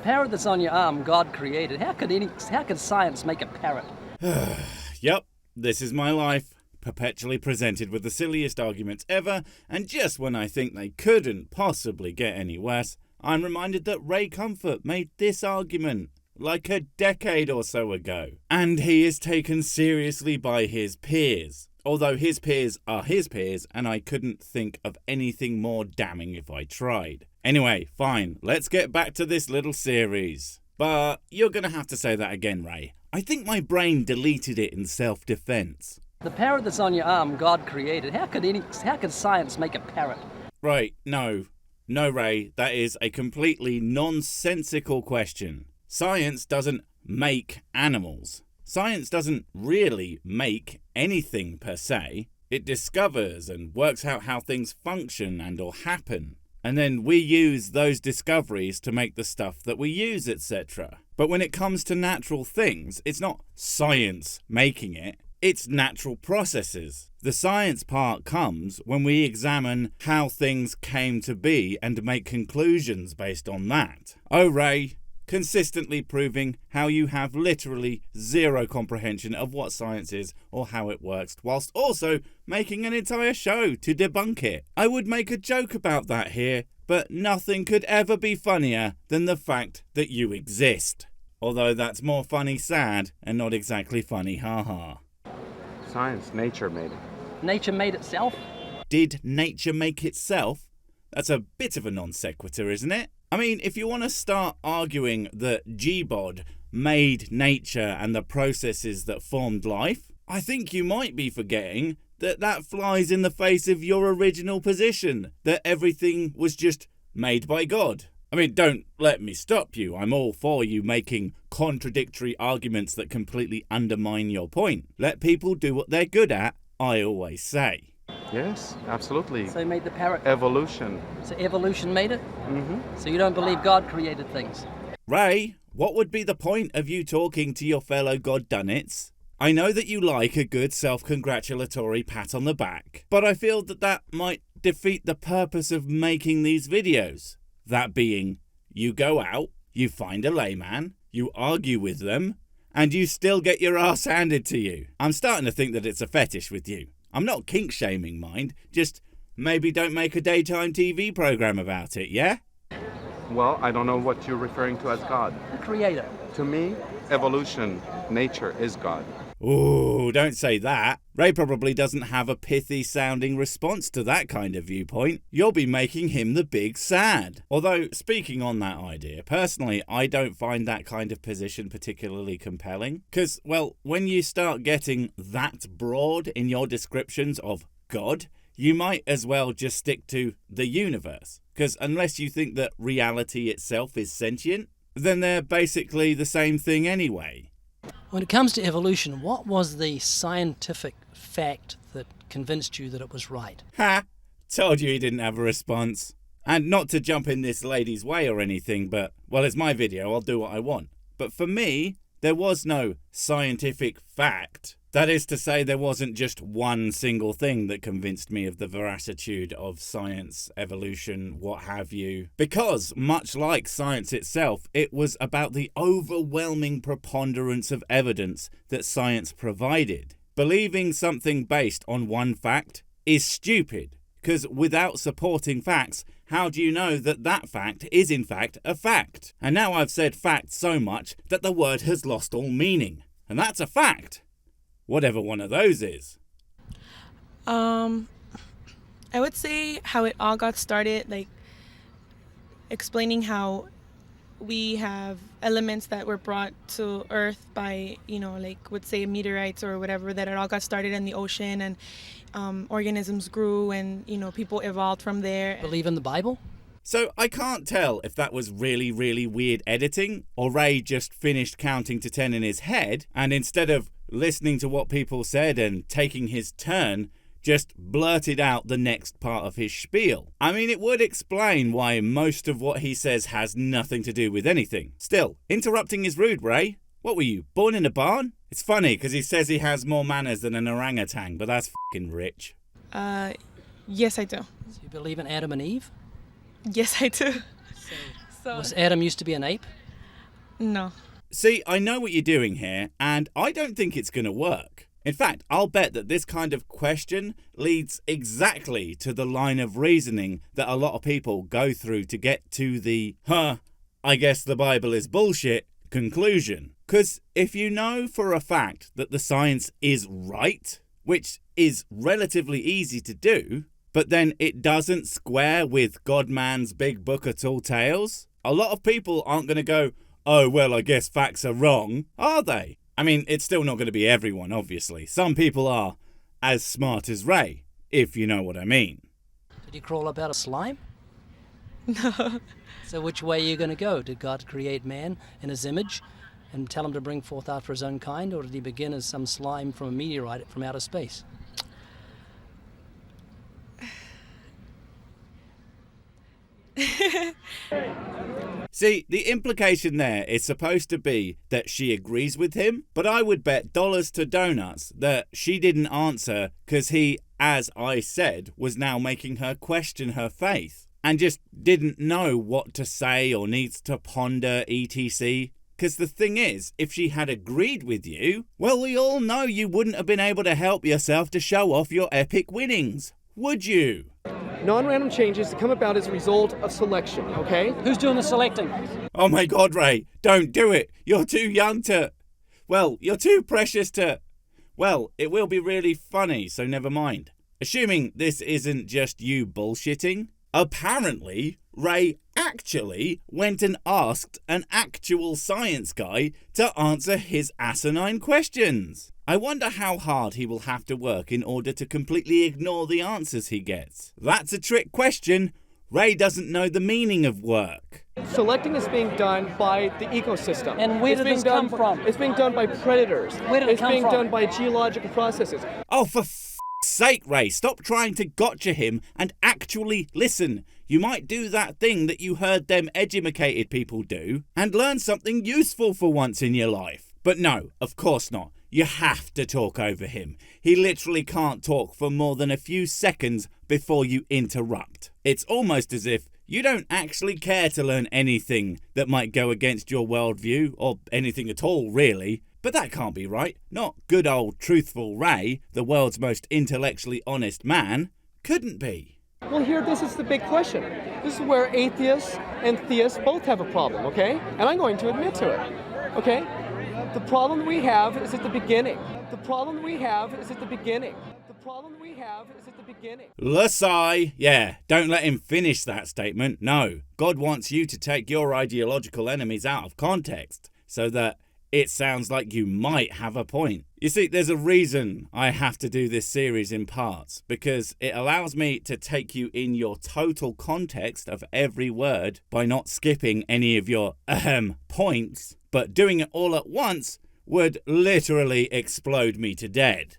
parrot that's on your arm, God created. How could science make a parrot? Yep, this is my life. Perpetually presented with the silliest arguments ever, and just when I think they couldn't possibly get any worse, I'm reminded that Ray Comfort made this argument like a decade or so ago. And he is taken seriously by his peers. Although his peers are his peers, and I couldn't think of anything more damning if I tried. Anyway, fine, let's get back to this little series. But you're gonna have to say that again, Ray. I think my brain deleted it in self-defense. The parrot that's on your arm, God created. How could science make a parrot? Right, no, Ray, that is a completely nonsensical question. Science doesn't make animals. Science doesn't really make anything per se. It discovers and works out how things function and or happen. And then we use those discoveries to make the stuff that we use, etc. But when it comes to natural things, it's not science making it. It's natural processes. The science part comes when we examine how things came to be and make conclusions based on that. Oh, Ray, consistently proving how you have literally zero comprehension of what science is or how it works, whilst also making an entire show to debunk it. I would make a joke about that here, but nothing could ever be funnier than the fact that you exist. Although that's more funny sad and not exactly funny haha. Science, nature made it. Nature made itself? Did nature make itself? That's a bit of a non sequitur, isn't it? I mean, if you want to start arguing that G-bod made nature and the processes that formed life, I think you might be forgetting that flies in the face of your original position, that everything was just made by God. I mean, don't let me stop you. I'm all for you making contradictory arguments that completely undermine your point. Let people do what they're good at, I always say. Yes, absolutely. So he made the parrot. Evolution. So evolution made it? Mm-hmm. So you don't believe God created things? Ray, what would be the point of you talking to your fellow goddunnits? I know that you like a good self-congratulatory pat on the back, but I feel that might defeat the purpose of making these videos. That being, you go out, you find a layman, you argue with them, and you still get your ass handed to you. I'm starting to think that it's a fetish with you. I'm not kink-shaming, mind, just maybe don't make a daytime TV program about it, yeah? Well, I don't know what you're referring to as God. The creator. To me, evolution, nature is God. Ooh, don't say that. Ray probably doesn't have a pithy sounding response to that kind of viewpoint. You'll be making him the big sad. Although, speaking on that idea, personally, I don't find that kind of position particularly compelling. Because, well, when you start getting that broad in your descriptions of God, you might as well just stick to the universe. Because unless you think that reality itself is sentient, then they're basically the same thing anyway. When it comes to evolution, what was the scientific fact that convinced you that it was right? Ha! Told you he didn't have a response. And not to jump in this lady's way or anything, but, well, it's my video, I'll do what I want. But for me, there was no scientific fact. That is to say, there wasn't just one single thing that convinced me of the veracity of science, evolution, what have you. Because, much like science itself, it was about the overwhelming preponderance of evidence that science provided. Believing something based on one fact is stupid, because without supporting facts, how do you know that fact is in fact a fact? And now I've said fact so much that the word has lost all meaning. And that's a fact. Whatever one of those is. I would say how it all got started, like explaining how we have elements that were brought to Earth by, like would say meteorites or whatever, that it all got started in the ocean and organisms grew and, people evolved from there. Believe in the Bible? So I can't tell if that was really, really weird editing or Ray just finished counting to 10 in his head and instead of listening to what people said and taking his turn, just blurted out the next part of his spiel. I mean, it would explain why most of what he says has nothing to do with anything. Still, interrupting is rude, Ray. What were you, born in a barn? It's funny, because he says he has more manners than an orangutan, but that's f***ing rich. Yes, I do. Do you believe in Adam and Eve? Yes, I do. So was Adam used to be an ape? No. See, I know what you're doing here, and I don't think it's going to work. In fact, I'll bet that this kind of question leads exactly to the line of reasoning that a lot of people go through to get to the, I guess the Bible is bullshit conclusion. Because if you know for a fact that the science is right, which is relatively easy to do, but then it doesn't square with God-man's big book of tall tales, a lot of people aren't going to go, oh, well, I guess facts are wrong, are they? I mean, it's still not going to be everyone, obviously. Some people are as smart as Ray, if you know what I mean. Did you crawl up out of slime? No. So which way are you going to go? Did God create man in his image and tell him to bring forth after his own kind, or did he begin as some slime from a meteorite from outer space? See, the implication there is supposed to be that she agrees with him, but I would bet dollars to donuts that she didn't answer because he, as I said, was now making her question her faith and just didn't know what to say or needs to ponder etc. Because the thing is, if she had agreed with you, well, we all know you wouldn't have been able to help yourself to show off your epic winnings, would you? Non-random changes come about as a result of selection, okay? Who's doing the selecting? Oh my God, Ray, don't do it. You're too young to... Well, you're too precious to... Well, it will be really funny, so never mind. Assuming this isn't just you bullshitting, apparently Ray actually went and asked an actual science guy to answer his asinine questions. I wonder how hard he will have to work in order to completely ignore the answers he gets. That's a trick question. Ray doesn't know the meaning of work. Selecting is being done by the ecosystem. And where did this come from? It's being done by predators. Where did it come from? It's being done by geological processes. Oh, for f***'s sake, Ray, stop trying to gotcha him and actually listen. You might do that thing that you heard them educated people do and learn something useful for once in your life. But no, of course not. You have to talk over him. He literally can't talk for more than a few seconds before you interrupt. It's almost as if you don't actually care to learn anything that might go against your worldview, or anything at all, really. But that can't be right. Not good old truthful Ray, the world's most intellectually honest man, couldn't be. Well, here, this is the big question. This is where atheists and theists both have a problem, okay? And I'm going to admit to it, okay? The problem we have is at the beginning. The problem we have is at the beginning. The problem we have is at the beginning. Lasai, yeah, don't let him finish that statement. No, God wants you to take your ideological enemies out of context so that it sounds like you might have a point. You see, there's a reason I have to do this series in parts, because it allows me to take you in your total context of every word by not skipping any of your points, but doing it all at once would literally explode me to dead.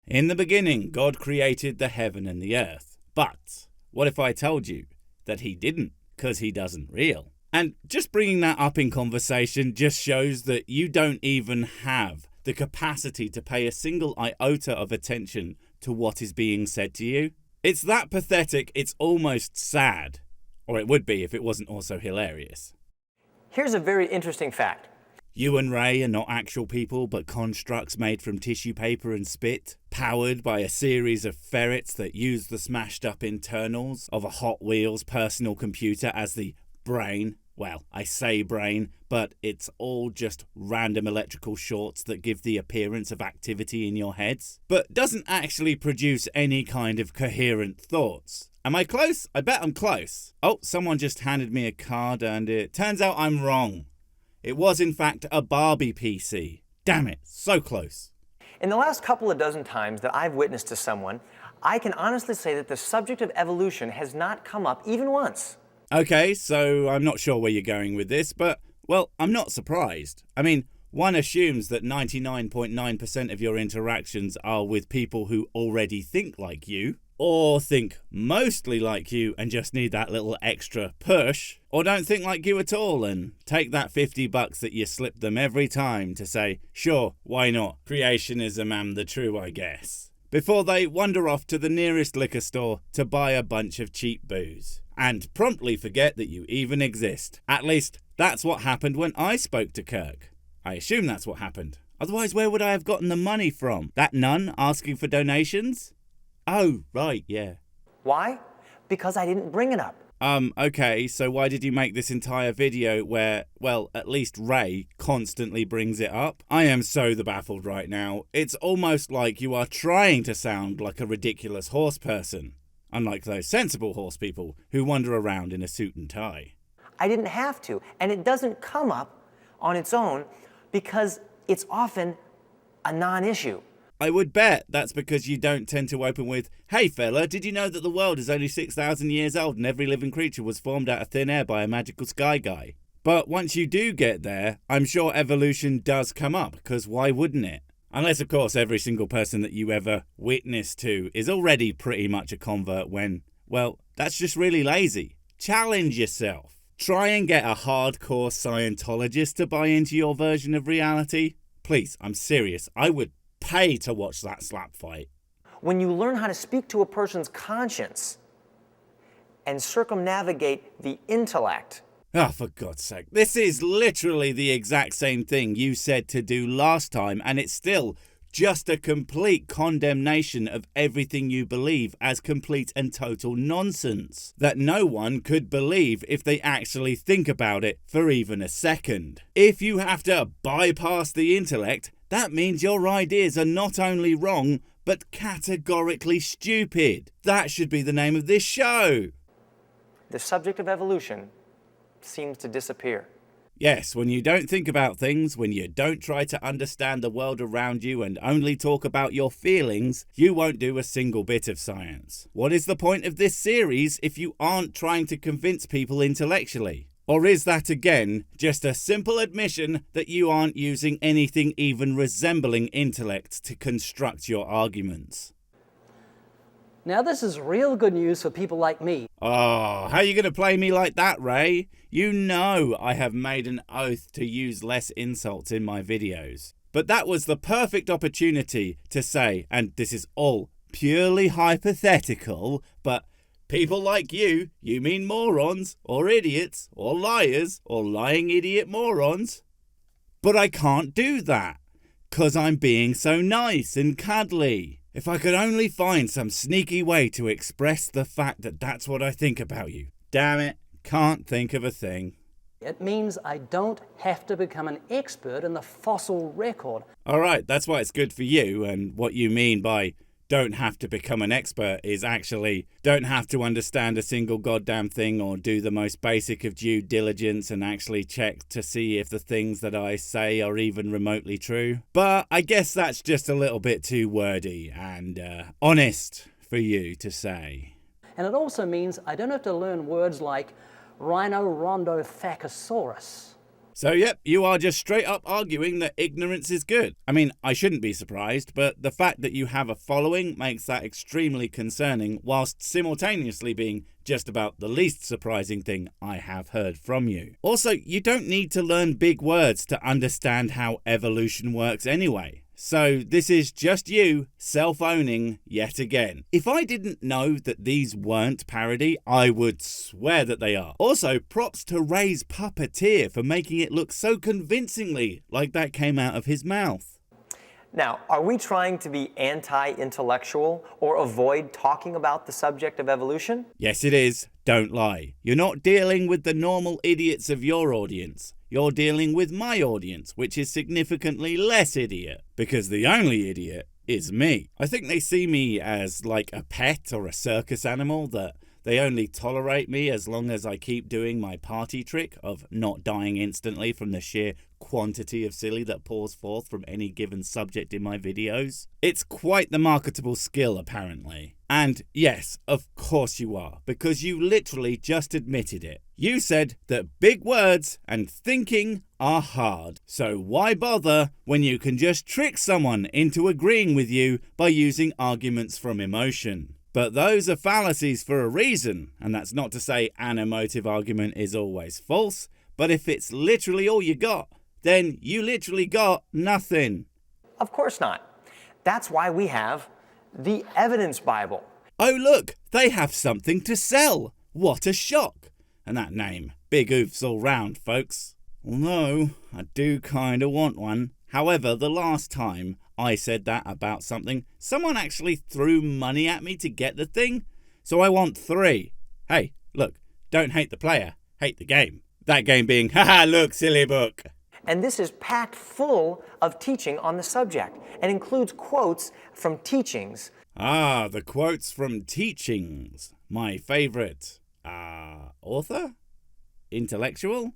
In the beginning, God created the heaven and the earth. But what if I told you that he didn't, because he doesn't real? And just bringing that up in conversation just shows that you don't even have the capacity to pay a single iota of attention to what is being said to you. It's that pathetic, it's almost sad. Or it would be if it wasn't also hilarious. Here's a very interesting fact. You and Ray are not actual people, but constructs made from tissue paper and spit, powered by a series of ferrets that use the smashed up internals of a Hot Wheels personal computer as the brain. Well, I say brain, but it's all just random electrical shorts that give the appearance of activity in your heads, but doesn't actually produce any kind of coherent thoughts. Am I close? I bet I'm close. Oh, someone just handed me a card and it turns out I'm wrong. It was in fact a Barbie PC. Damn it, so close. In the last couple of dozen times that I've witnessed to someone, I can honestly say that the subject of evolution has not come up even once. Okay, so I'm not sure where you're going with this, but, well, I'm not surprised. I mean, one assumes that 99.9% of your interactions are with people who already think like you, or think mostly like you and just need that little extra push, or don't think like you at all and take that $50 that you slip them every time to say, sure, why not? Creationism am the true, I guess. Before they wander off to the nearest liquor store to buy a bunch of cheap booze. and promptly forget that you even exist. At least, that's what happened when I spoke to Kirk. I assume that's what happened. Otherwise, where would I have gotten the money from? That nun asking for donations? Oh, right, yeah. Why? Because I didn't bring it up. Okay, so why did you make this entire video where, well, at least Ray constantly brings it up? I am so baffled right now. It's almost like you are trying to sound like a ridiculous horse person, unlike those sensible horse people who wander around in a suit and tie. I didn't have to, and it doesn't come up on its own because it's often a non-issue. I would bet that's because you don't tend to open with, "Hey fella, did you know that the world is only 6,000 years old and every living creature was formed out of thin air by a magical sky guy?" But once you do get there, I'm sure evolution does come up, because why wouldn't it? Unless, of course, every single person that you ever witness to is already pretty much a convert when, well, that's just really lazy. Challenge yourself. Try and get a hardcore Scientologist to buy into your version of reality. Please, I'm serious. I would pay to watch that slap fight. When you learn how to speak to a person's conscience and circumnavigate the intellect. Oh, for God's sake. This is literally the exact same thing you said to do last time, and it's still just a complete condemnation of everything you believe as complete and total nonsense that no one could believe if they actually think about it for even a second. If you have to bypass the intellect, that means your ideas are not only wrong, but categorically stupid. That should be the name of this show. The subject of evolution seems to disappear. Yes, when you don't think about things, when you don't try to understand the world around you and only talk about your feelings, you won't do a single bit of science. What is the point of this series if you aren't trying to convince people intellectually? Or is that again just a simple admission that you aren't using anything even resembling intellect to construct your arguments? Now this is real good news for people like me. Oh, how are you going to play me like that, Ray? You know I have made an oath to use less insults in my videos. But that was the perfect opportunity to say, and this is all purely hypothetical, but people like you mean morons, or idiots, or liars, or lying idiot morons. But I can't do that, 'cause I'm being so nice and cuddly. If I could only find some sneaky way to express the fact that that's what I think about you. Damn it, can't think of a thing. It means I don't have to become an expert in the fossil record. Alright, that's why it's good for you, and what you mean by don't have to become an expert is actually don't have to understand a single goddamn thing or do the most basic of due diligence and actually check to see if the things that I say are even remotely true. But I guess that's just a little bit too wordy and honest for you to say. And it also means I don't have to learn words like Rhinorhynchothachosaurus. So yep, you are just straight up arguing that ignorance is good. I mean, I shouldn't be surprised, but the fact that you have a following makes that extremely concerning, whilst simultaneously being just about the least surprising thing I have heard from you. Also, you don't need to learn big words to understand how evolution works anyway. So this is just you self-owning yet again. If I didn't know that these weren't parody, I would swear that they are. Also, props to Ray's puppeteer for making it look so convincingly like that came out of his mouth. Now, are we trying to be anti-intellectual or avoid talking about the subject of evolution? Yes, it is. Don't lie. You're not dealing with the normal idiots of your audience. You're dealing with my audience, which is significantly less idiot, because the only idiot is me. I think they see me as like a pet or a circus animal that they only tolerate me as long as I keep doing my party trick of not dying instantly from the sheer quantity of silly that pours forth from any given subject in my videos. It's quite the marketable skill, apparently. And yes, of course you are, because you literally just admitted it. You said that big words and thinking are hard. So why bother when you can just trick someone into agreeing with you by using arguments from emotion? But those are fallacies for a reason, and that's not to say an emotive argument is always false, but if it's literally all you got, then you literally got nothing. Of course not. That's why we have the Evidence Bible. Oh look, they have something to sell. What a shock! And that name, big oofs all round, folks. Although, I do kinda want one. However, the last time I said that about something, someone actually threw money at me to get the thing. So I want 3. Hey, look, don't hate the player, hate the game. That game being, haha, look, silly book. And this is packed full of teaching on the subject and includes quotes from teachings. Ah, the quotes from teachings. My favourite, author? Intellectual?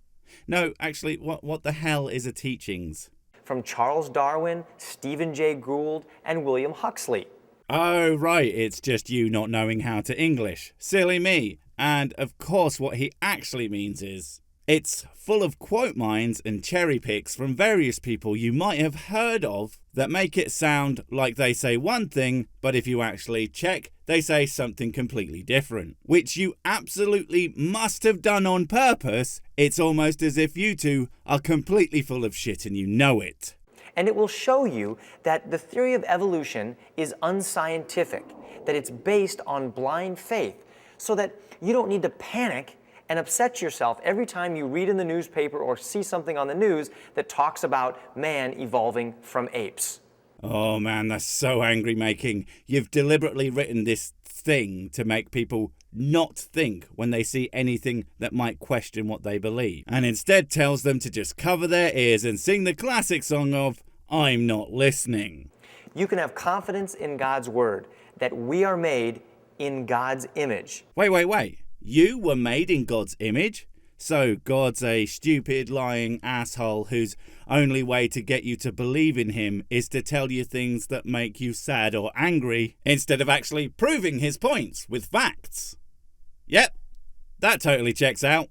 No, actually, what the hell is a teachings? From Charles Darwin, Stephen Jay Gould, and William Huxley. Oh, right, it's just you not knowing how to English. Silly me. And of course what he actually means is, it's full of quote mines and cherry picks from various people you might have heard of that make it sound like they say one thing, but if you actually check, they say something completely different. Which you absolutely must have done on purpose. It's almost as if you two are completely full of shit and you know it. And it will show you that the theory of evolution is unscientific, that it's based on blind faith, so that you don't need to panic and upset yourself every time you read in the newspaper or see something on the news that talks about man evolving from apes. Oh man, that's so angry making. You've deliberately written this thing to make people not think when they see anything that might question what they believe, and instead tells them to just cover their ears and sing the classic song of I'm not listening. You can have confidence in God's word that we are made in God's image. Wait. You were made in God's image? So God's a stupid, lying asshole whose only way to get you to believe in him is to tell you things that make you sad or angry, instead of actually proving his points with facts. Yep, that totally checks out.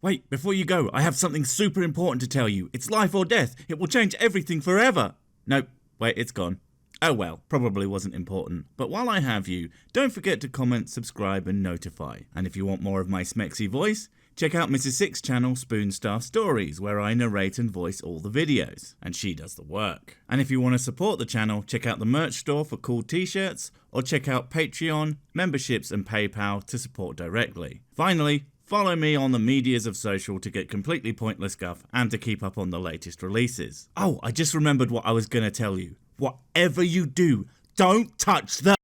Wait, before you go, I have something super important to tell you. It's life or death. It will change everything forever. Nope, wait, it's gone. Oh well, probably wasn't important. But while I have you, don't forget to comment, subscribe and notify. And if you want more of my smexy voice, check out Mrs. Six's channel Spoonstaff Stories, where I narrate and voice all the videos, and she does the work. And if you want to support the channel, check out the merch store for cool t-shirts, or check out Patreon, memberships and PayPal to support directly. Finally, follow me on the medias of social to get completely pointless guff and to keep up on the latest releases. Oh, I just remembered what I was going to tell you. Whatever you do, don't touch the